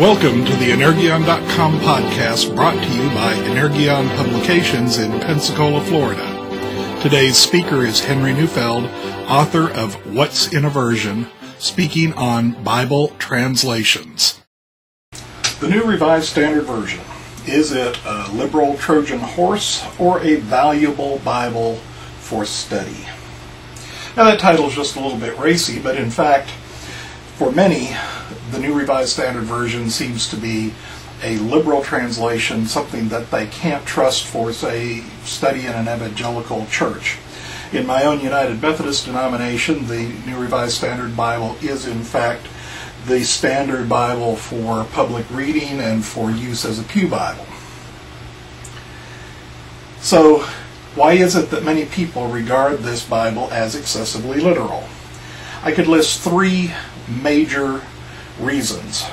Welcome to the Energion.com podcast, brought to you by Energion Publications in Pensacola, Florida. Today's speaker is Henry Neufeld, author of What's in a Version, speaking on Bible translations. The New Revised Standard Version. Is it a liberal Trojan horse or a valuable Bible for study? Now that title is just a little bit racy, but in fact, for many, the New Revised Standard Version seems to be a liberal translation, something that they can't trust for, say, study in an evangelical church. In my own United Methodist denomination, the New Revised Standard Bible is in fact the standard Bible for public reading and for use as a pew Bible. So, why is it that many people regard this Bible as excessively literal? I could list three major reasons.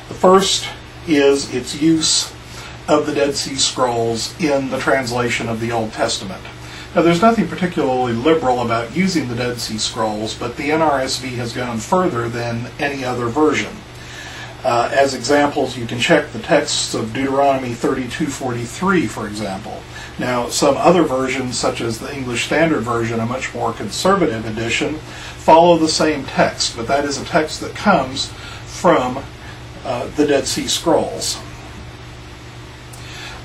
The first is its use of the Dead Sea Scrolls in the translation of the Old Testament. Now, there's nothing particularly liberal about using the Dead Sea Scrolls, but the NRSV has gone further than any other version. As examples, you can check the texts of Deuteronomy 32:43, for example. Now, some other versions, such as the English Standard Version, a much more conservative edition, follow the same text, but that is a text that comes from the Dead Sea Scrolls.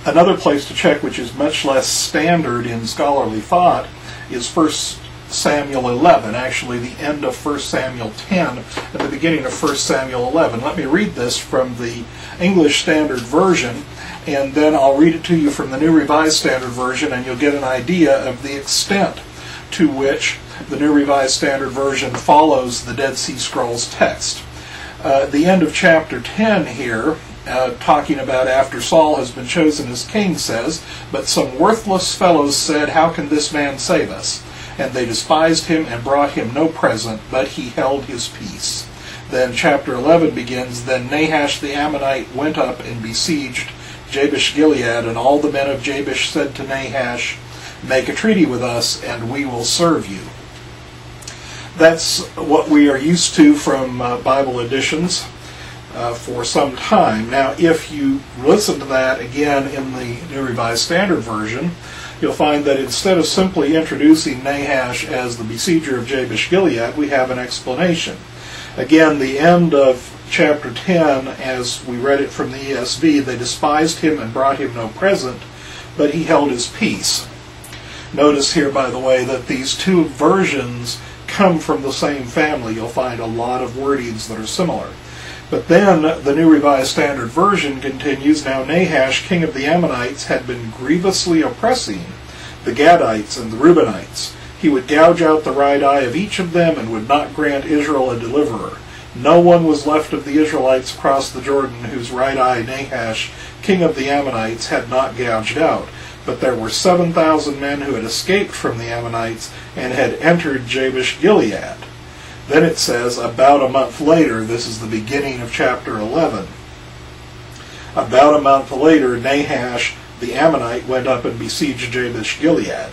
Another place to check, which is much less standard in scholarly thought, is 1 Samuel 11, actually the end of 1 Samuel 10 and the beginning of 1 Samuel 11. Let me read this from the English Standard Version, and then I'll read it to you from the New Revised Standard Version, and you'll get an idea of the extent to which the New Revised Standard Version follows the Dead Sea Scrolls text. The end of chapter 10 here, talking about after Saul has been chosen as king, says, "But some worthless fellows said, 'How can this man save us?' And they despised him and brought him no present, but he held his peace." Then chapter 11 begins, "Then Nahash the Ammonite went up and besieged Jabesh Gilead, and all the men of Jabesh said to Nahash, 'Make a treaty with us, and we will serve you.'" That's what we are used to from Bible editions for some time. Now, if you listen to that again in the New Revised Standard Version, you'll find that instead of simply introducing Nahash as the besieger of Jabesh Gilead, we have an explanation. Again, the end of chapter 10, as we read it from the ESV, "They despised him and brought him no present, but he held his peace." Notice here, by the way, that these two versions come from the same family. You'll find a lot of wordings that are similar. But then the New Revised Standard Version continues, "Now Nahash, king of the Ammonites, had been grievously oppressing the Gadites and the Reubenites. He would gouge out the right eye of each of them and would not grant Israel a deliverer. No one was left of the Israelites across the Jordan whose right eye Nahash, king of the Ammonites, had not gouged out. But there were 7,000 men who had escaped from the Ammonites and had entered Jabesh Gilead." Then it says, about a month later, this is the beginning of chapter 11, about a month later, Nahash the Ammonite went up and besieged Jabesh Gilead.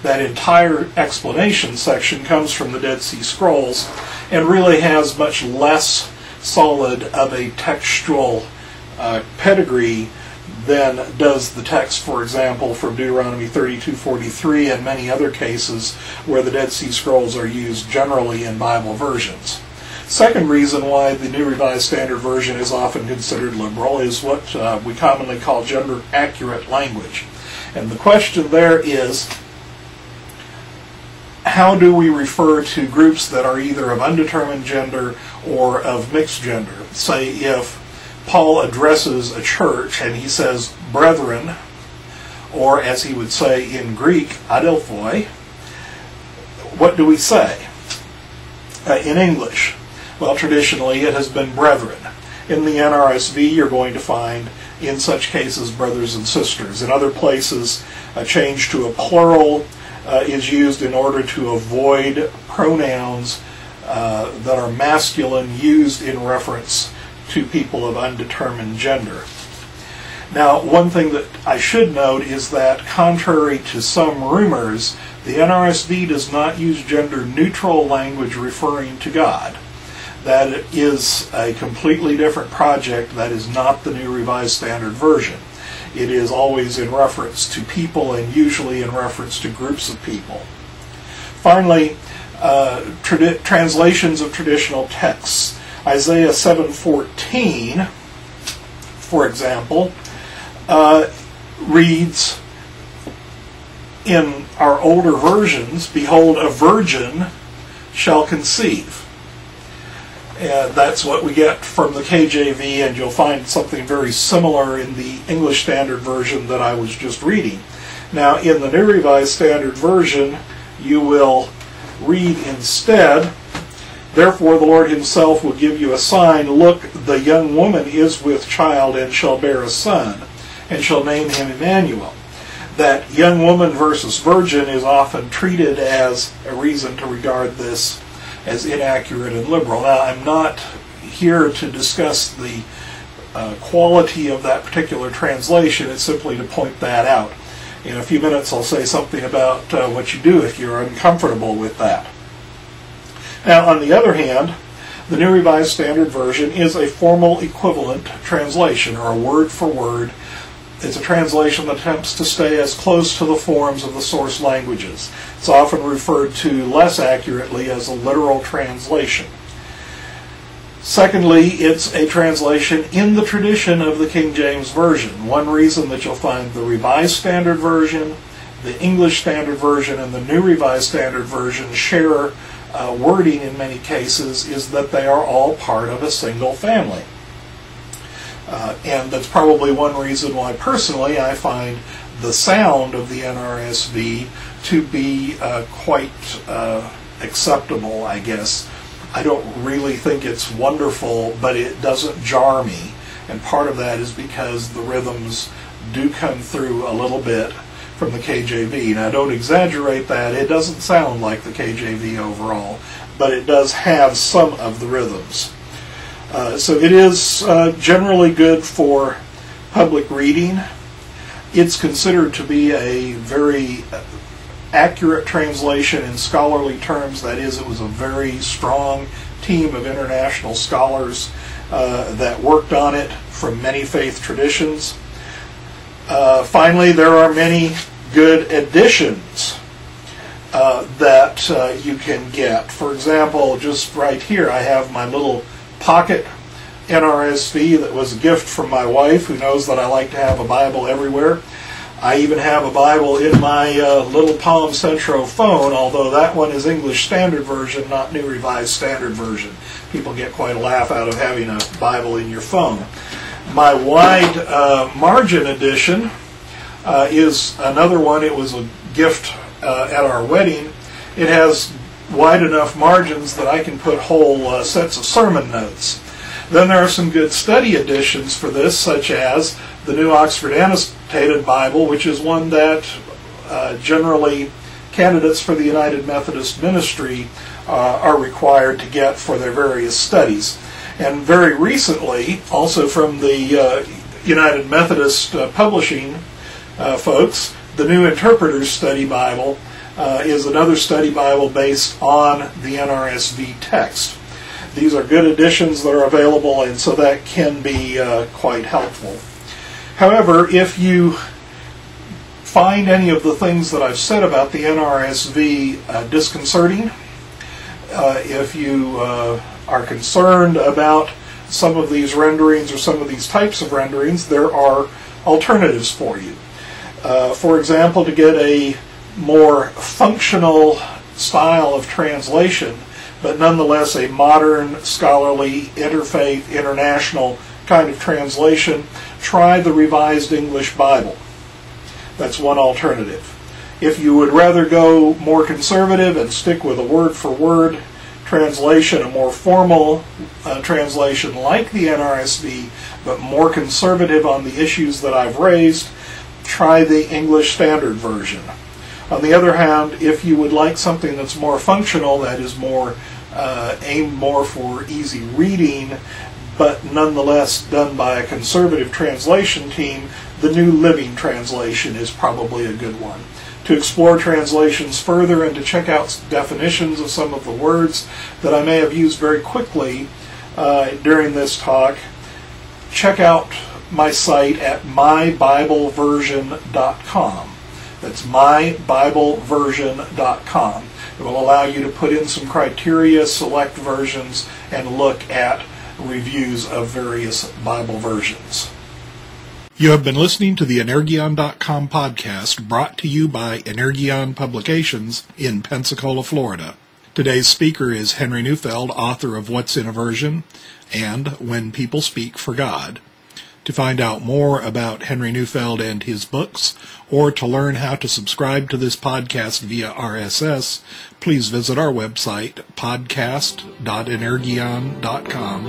That entire explanation section comes from the Dead Sea Scrolls and really has much less solid of a textual pedigree than does the text, for example, from Deuteronomy 32:43 and many other cases where the Dead Sea Scrolls are used generally in Bible versions. Second reason why the New Revised Standard Version is often considered liberal is what we commonly call gender-accurate language. And the question there is, how do we refer to groups that are either of undetermined gender or of mixed gender? Say if Paul addresses a church and he says, "brethren," or as he would say in Greek, adelphoi, what do we say? In English, well, traditionally it has been brethren. In the NRSV, you're going to find, in such cases, brothers and sisters. In other places, a change to a plural is used in order to avoid pronouns that are masculine used in reference to people of undetermined gender. Now, one thing that I should note is that, contrary to some rumors, the NRSV does not use gender-neutral language referring to God. That is a completely different project. That is not the New Revised Standard Version. It is always in reference to people and usually in reference to groups of people. Finally, translations of traditional texts. Isaiah 7:14, for example, reads in our older versions, "Behold, a virgin shall conceive." And that's what we get from the KJV, and you'll find something very similar in the English Standard Version that I was just reading. Now, in the New Revised Standard Version, you will read instead, "Therefore the Lord himself will give you a sign. Look, the young woman is with child and shall bear a son, and shall name him Emmanuel." That young woman versus virgin is often treated as a reason to regard this as inaccurate and liberal. Now, I'm not here to discuss the quality of that particular translation. It's simply to point that out. In a few minutes, I'll say something about what you do if you're uncomfortable with that. Now, on the other hand, the New Revised Standard Version is a formal equivalent translation, or a word for word. It's a translation that attempts to stay as close to the forms of the source languages. It's often referred to less accurately as a literal translation. Secondly, it's a translation in the tradition of the King James Version. One reason that you'll find the Revised Standard Version, the English Standard Version, and the New Revised Standard Version share wording in many cases is that they are all part of a single family. And that's probably one reason why personally I find the sound of the NRSV to be quite acceptable, I guess. I don't really think it's wonderful, but it doesn't jar me. And part of that is because the rhythms do come through a little bit from the KJV. Now, don't exaggerate that. It doesn't sound like the KJV overall, but it does have some of the rhythms. So it is generally good for public reading. It's considered to be a very accurate translation in scholarly terms. That is, it was a very strong team of international scholars that worked on it from many faith traditions. Finally, there are many good editions that you can get. For example, just right here, I have my little pocket NRSV that was a gift from my wife, who knows that I like to have a Bible everywhere. I even have a Bible in my little Palm Centro phone, although that one is English Standard Version, not New Revised Standard Version. People get quite a laugh out of having a Bible in your phone. My wide margin edition is another one. It was a gift at our wedding. It has wide enough margins that I can put whole sets of sermon notes. Then there are some good study editions for this, such as the New Oxford Annotated Bible, which is one that generally candidates for the United Methodist Ministry are required to get for their various studies. And very recently, also from the United Methodist Publishing folks, the New Interpreter's Study Bible is another study Bible based on the NRSV text. These are good editions that are available, and so that can be quite helpful. However, if you find any of the things that I've said about the NRSV disconcerting, if you are concerned about some of these renderings or some of these types of renderings, there are alternatives for you. For example, to get a more functional style of translation, but nonetheless a modern, scholarly, interfaith, international kind of translation, try the Revised English Bible. That's one alternative. If you would rather go more conservative and stick with a word-for-word translation, a more formal translation like the NRSV, but more conservative on the issues that I've raised, try the English Standard Version. On the other hand, if you would like something that's more functional, that is more aimed more for easy reading, but nonetheless done by a conservative translation team, the New Living Translation is probably a good one. to explore translations further and to check out definitions of some of the words that I may have used very quickly during this talk, check out my site at mybibleversion.com. That's mybibleversion.com. It will allow you to put in some criteria, select versions, and look at reviews of various Bible versions. You have been listening to the Energion.com podcast, brought to you by Energion Publications in Pensacola, Florida. Today's speaker is Henry Neufeld, author of What's in a Version and When People Speak for God. To find out more about Henry Neufeld and his books, or to learn how to subscribe to this podcast via RSS, please visit our website, podcast.energion.com.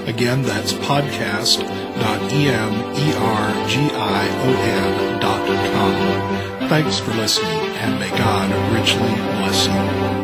Again, that's podcast.energion.com. Thanks for listening, and may God richly bless you.